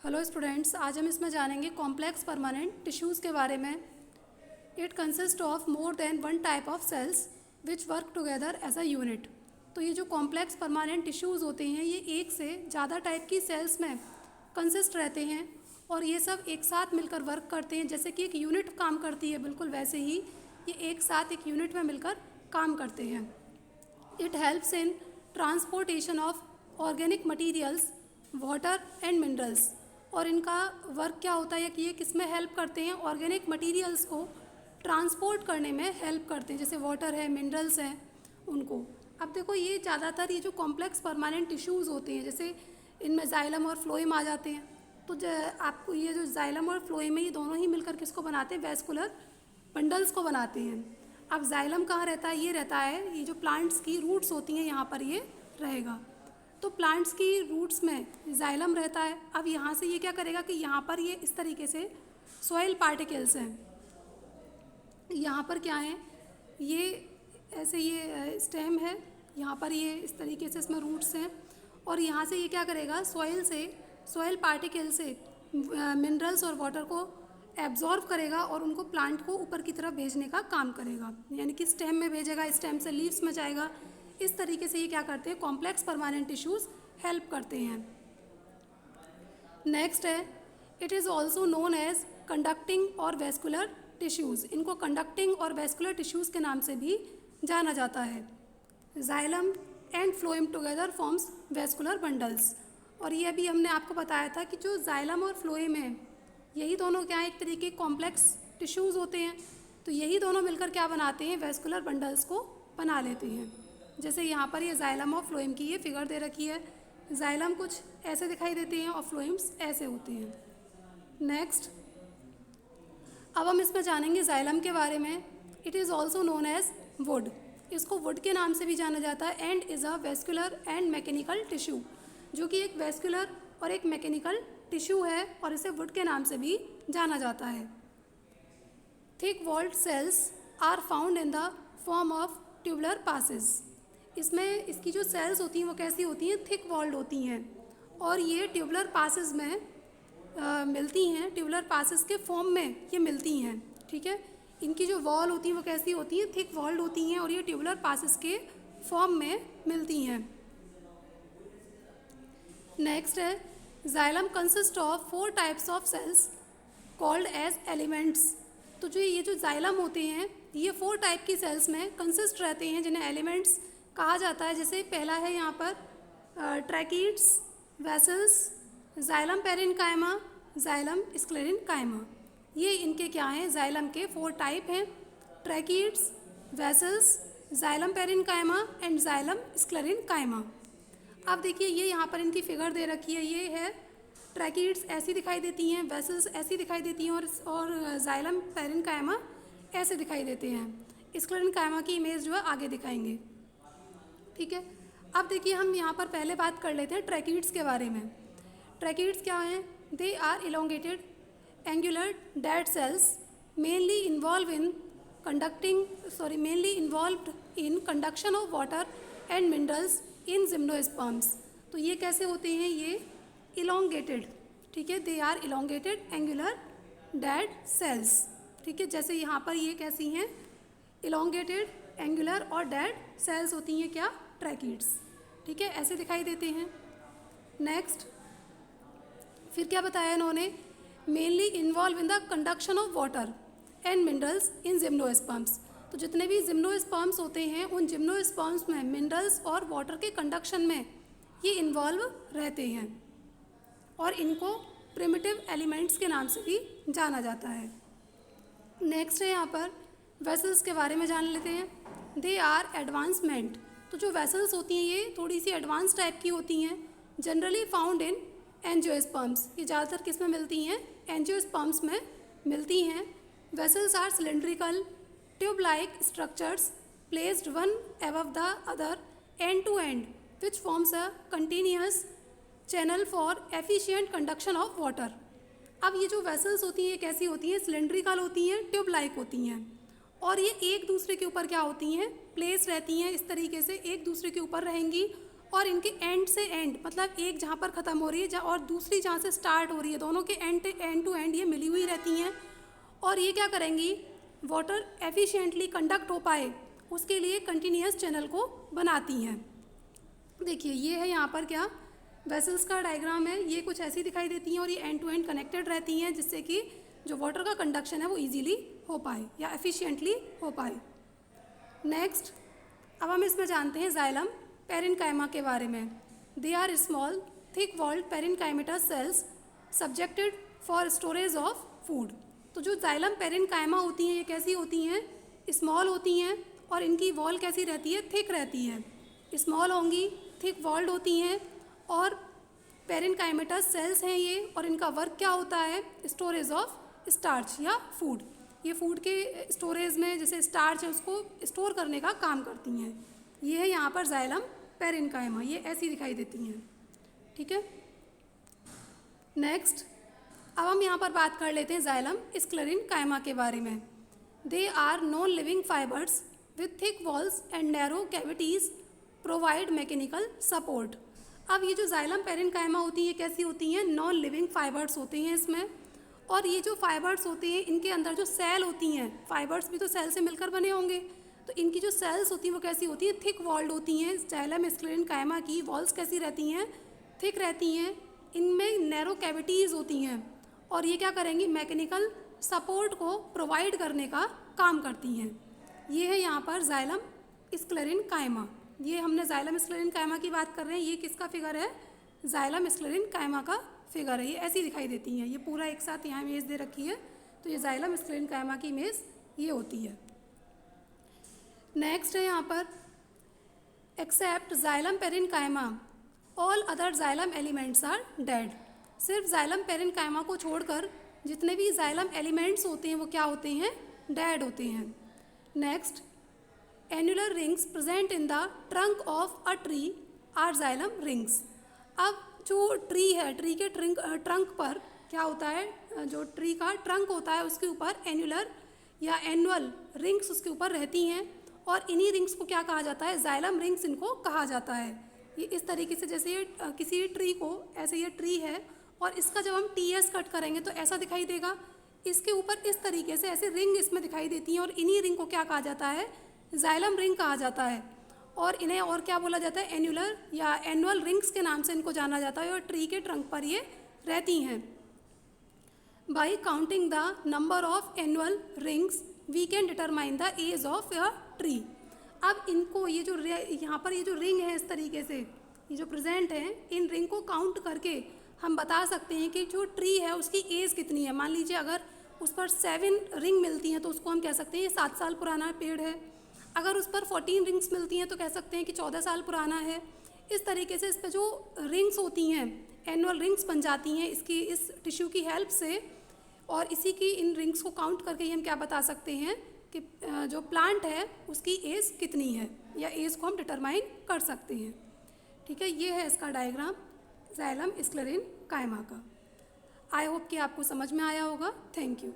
Hello students, आज हम इसमें जानेंगे कॉम्प्लेक्स परमानेंट टिश्यूज़ के बारे में। It consist of more than one type of cells which work together as a unit. तो ये जो कॉम्प्लेक्स परमानेंट टिश्यूज़ होते हैं ये एक से ज़्यादा टाइप की सेल्स में कंसिस्ट रहते हैं और ये सब एक साथ मिलकर वर्क करते हैं। जैसे कि एक यूनिट काम करती है, बिल्कुल वैसे ही ये एक साथ एक यूनिट में मिलकर काम करते हैं। It helps in transportation of organic materials, water and minerals. और इनका वर्क क्या होता है कि ये किस में हेल्प करते हैं? ऑर्गेनिक मटेरियल्स को ट्रांसपोर्ट करने में हेल्प करते हैं, जैसे वाटर है, मिनरल्स हैं उनको। अब देखो ये ज़्यादातर ये जो कॉम्प्लेक्स परमानेंट टिश्यूज़ होते हैं, जैसे इनमें जाइलम और फ्लोएम आ जाते हैं। तो आपको ये जो जाइलम और फ्लोएम है ये दोनों ही मिलकर किसको बनाते हैं? वेस्कुलर बंडल्स को बनाते हैं। अब जाइलम कहाँ रहता है? ये रहता है, ये जो प्लांट्स की रूट्स होती हैं यहाँ पर ये रहेगा। तो प्लांट्स की रूट्स में जाइलम रहता है। अब यहाँ से ये क्या करेगा कि यहाँ पर ये इस तरीके से सॉइल पार्टिकल्स हैं, यहाँ पर क्या है, ये ऐसे ये स्टेम है, यहाँ पर ये इस तरीके से इसमें रूट्स हैं और यहाँ से ये क्या करेगा, सॉइल पार्टिकल से मिनरल्स और वाटर को एब्जॉर्व करेगा और उनको प्लांट को ऊपर की तरफ भेजने का काम करेगा। यानी कि स्टेम में भेजेगा, स्टेम से लीव्स में जाएगा। इस तरीके से ये क्या करते हैं? कॉम्प्लेक्स परमानेंट टिश्यूज़ हेल्प करते हैं। नेक्स्ट है, it is also known as conducting और वेस्कुलर टिश्यूज़। इनको कंडक्टिंग और वेस्कुलर टिश्यूज़ के नाम से भी जाना जाता है। Xylem and phloem together forms vascular bundles. और ये अभी हमने आपको बताया था कि जो जाइलम और फ्लोएम है यही दोनों क्या है, एक तरीके के टिश्यूज़ होते हैं। तो यही दोनों मिलकर क्या बनाते हैं? वेस्कुलर बंडल्स को बना लेते हैं। जैसे यहाँ पर ये जाइलम और फ्लोएम की ये फिगर दे रखी है। जाइलम कुछ ऐसे दिखाई देते हैं और फ्लोएम्स ऐसे होते हैं। नेक्स्ट, अब हम इसमें जानेंगे जाइलम के बारे में। It is also known as wood. इसको वुड के नाम से भी जाना जाता है। And is a vascular and mechanical tissue, जो कि एक वेस्कुलर और एक मैकेनिकल टिश्यू है और इसे वुड के नाम से भी जाना जाता है। Thick walled cells are found in the form of tubular passes. इसमें इसकी जो सेल्स होती हैं वो कैसी होती हैं? थिक वॉल्ड होती हैं और ये ट्यूबुलर पासेस में मिलती हैं। ट्यूबुलर पासेस के फॉर्म में ये मिलती हैं, ठीक है। इनकी जो वॉल होती हैं वो कैसी होती हैं? थिक वॉल्ड होती हैं और ये ट्यूबुलर पासेस के फॉर्म में मिलती हैं। नेक्स्ट है, xylem consist of 4 types of cells called as elements. तो जो ये जो जाइलम होते हैं ये 4 टाइप की सेल्स में कंसिस्ट रहते हैं जिन्हें एलिमेंट्स कहा जाता है। जैसे पहला है यहाँ पर tracheids, vessels, xylem parenchyma, xylem sclerenchyma. ये इनके क्या हैं? जाइलम के 4 टाइप हैं, tracheids, vessels, xylem parenchyma and xylem sclerenchyma. अब देखिए ये यहाँ पर इनकी फिगर दे रखी है। ये है ट्रैकीड्स ऐसी दिखाई देती हैं, वेसल्स ऐसी दिखाई देती हैं और जाइलम पेरेन्काइमा ऐसे दिखाई देते हैं। स्क्लेरेन्काइमा की इमेज जो है आगे दिखाएंगे, ठीक है। अब देखिए हम यहाँ पर पहले बात कर लेते हैं ट्रैकीड्स के बारे में। ट्रैकीड्स क्या हैं? They are elongated angular dead cells mainly involve in conduction of water and minerals in gymnosperms. तो ये कैसे होते हैं? ये इलोंगेटेड, ठीक है। They are elongated angular dead cells, ठीक है। जैसे यहाँ पर ये कैसी हैं? इलोंगेटेड एंगुलर और डेड सेल्स होती हैं क्या? ट्रैकीड्स, ठीक है, ऐसे दिखाई देते हैं। नेक्स्ट, फिर क्या बताया इन्होंने? Mainly involve in the conduction of water and minerals in gymnosperms. तो जितने भी जिम्नोस्पर्म्स होते हैं उन जिम्नोस्पर्म्स में मिनरल्स और वाटर के कंडक्शन में ये इन्वॉल्व रहते हैं और इनको प्रिमिटिव एलिमेंट्स के नाम से भी जाना जाता है। नेक्स्ट है यहाँ पर वेसल्स के बारे में जान लेते हैं। They are advancement. तो जो वेसल्स होती हैं ये थोड़ी सी एडवांस टाइप की होती हैं। Generally found in angiosperms. ये ज़्यादातर किस में मिलती हैं? एंजियोस्पर्म्स में मिलती हैं। Vessels are cylindrical tube like structures placed one above the other end to end which forms a continuous channel for efficient conduction of water. अब ये जो वेसल्स होती हैं ये कैसी होती हैं? सिलेंड्रिकल होती हैं, ट्यूब लाइक होती हैं और ये एक दूसरे के ऊपर क्या होती हैं? प्लेस रहती हैं, इस तरीके से एक दूसरे के ऊपर रहेंगी और इनके एंड से एंड, मतलब एक जहाँ पर ख़त्म हो रही है और दूसरी जहाँ से स्टार्ट हो रही है, दोनों के एंड टू एंड ये मिली हुई रहती हैं। और ये क्या करेंगी, वाटर एफिशिएंटली कंडक्ट हो पाए उसके लिए कंटिन्यूस चैनल को बनाती हैं। देखिए ये है यहाँ पर क्या वेसल्स का डायग्राम है, ये कुछ ऐसी दिखाई देती हैं और ये एंड टू एंड कनेक्टेड रहती हैं, जिससे कि जो वाटर का कंडक्शन है वो इजीली हो पाए या एफिशिएंटली हो पाए। नेक्स्ट, अब हम इसमें जानते हैं जाइलम पेरेन्काइमा के बारे में। They are small thick walled parenchymata cells subjected for storage of food. तो जो जाइलम पेरेन्काइमा होती हैं ये कैसी होती हैं, स्मॉल होती हैं और इनकी वॉल कैसी रहती है, थिक रहती है। स्मॉल होंगी, थिक वॉल्ड होती हैं और पेरेन्काइमेटा सेल्स हैं ये, और इनका वर्क क्या होता है, स्टोरेज ऑफ स्टार्च या फूड। ये फूड के स्टोरेज में जैसे स्टार्च है उसको स्टोर करने का काम करती हैं। ये है यहाँ पर जाइलम पेरेन्काइमा, ये ऐसी दिखाई देती हैं। ठीक है, नेक्स्ट अब हम यहाँ पर बात कर लेते हैं जाइलम स्क्लेरेन्काइमा के बारे में। They are non living fibres with thick walls and narrow cavities provide mechanical support. अब ये जो जाइलम पेरेन्काइमा होती हैं ये कैसी होती हैं, नॉन लिविंग फाइबर्स होते हैं इसमें। और ये जो फाइबर्स होते हैं इनके अंदर जो सेल होती हैं, फाइबर्स भी तो सेल से मिलकर बने होंगे, तो इनकी जो सेल्स होती हैं वो कैसी होती हैं, थिक वॉल्ड होती हैं। जाइलम स्क्लेरेन्काइमा की वॉल्स कैसी रहती हैं, थिक रहती हैं। इनमें नैरो कैविटीज़ होती हैं और ये क्या करेंगी, मैकेनिकल सपोर्ट को प्रोवाइड करने का काम करती हैं। ये है यहाँ पर जाइलम स्क्लेरेन्काइमा। ये हमने जाइलम स्क्लेरेन्काइमा की बात कर रहे हैं, ये किसका फिगर है, जाइलम स्क्लेरेन्काइमा का फिगर है। ये ऐसी दिखाई देती हैं, ये पूरा एक साथ यहाँ इमेज दे रखी है, तो ये जाइलम स्क्लेरेन्काइमा की इमेज ये होती है। नेक्स्ट है यहाँ पर except xylem parenchyma all other xylem elements are dead. सिर्फ जाइलम पेरेन्काइमा को छोड़कर जितने भी जाइलम एलिमेंट्स होते हैं वो क्या होते हैं, डेड होते हैं। Next, annular rings present in the trunk of a tree are xylem rings. अब जो ट्री है, ट्री के ट्रंक पर क्या होता है, जो ट्री का ट्रंक होता है उसके ऊपर एनुलर या एनुअल रिंग्स उसके ऊपर रहती हैं और इन्हीं रिंग्स को क्या कहा जाता है, जाइलम रिंग्स इनको कहा जाता है। ये इस तरीके से, जैसे ये किसी ट्री को, ऐसे ये ट्री है और इसका जब हम TS कट करेंगे तो ऐसा दिखाई देगा, इसके ऊपर इस तरीके से ऐसे रिंग इसमें दिखाई देती हैं और इन्हीं रिंग को क्या कहा जाता है, जाइलम रिंग कहा जाता है। और इन्हें और क्या बोला जाता है, एनुलर या एनुअल रिंग्स के नाम से इनको जाना जाता है और ट्री के ट्रंक पर ये रहती हैं। By counting the number of annual rings we can determine the age of a tree. अब इनको ये जो यहाँ पर ये जो रिंग है इस तरीके से ये जो प्रेजेंट है, इन रिंग को काउंट करके हम बता सकते हैं कि जो ट्री है उसकी एज कितनी है। मान लीजिए अगर उस पर 7 रिंग मिलती हैं तो उसको हम कह सकते हैं ये 7 साल पुराना पेड़ है। अगर उस पर 14 रिंग्स मिलती हैं तो कह सकते हैं कि 14 साल पुराना है। इस तरीके से इस पर जो रिंग्स होती हैं एनुअल रिंग्स बन जाती हैं इसकी, इस टिश्यू की हेल्प से, और इसी की इन रिंग्स को काउंट करके ही हम क्या बता सकते हैं कि जो प्लांट है उसकी एज कितनी है या एज को हम डिटरमाइन कर सकते हैं। ठीक है, ये है इसका डायग्राम जाइलम स्क्लेरेन्काइमा का। आई होप कि आपको समझ में आया होगा। Thank you.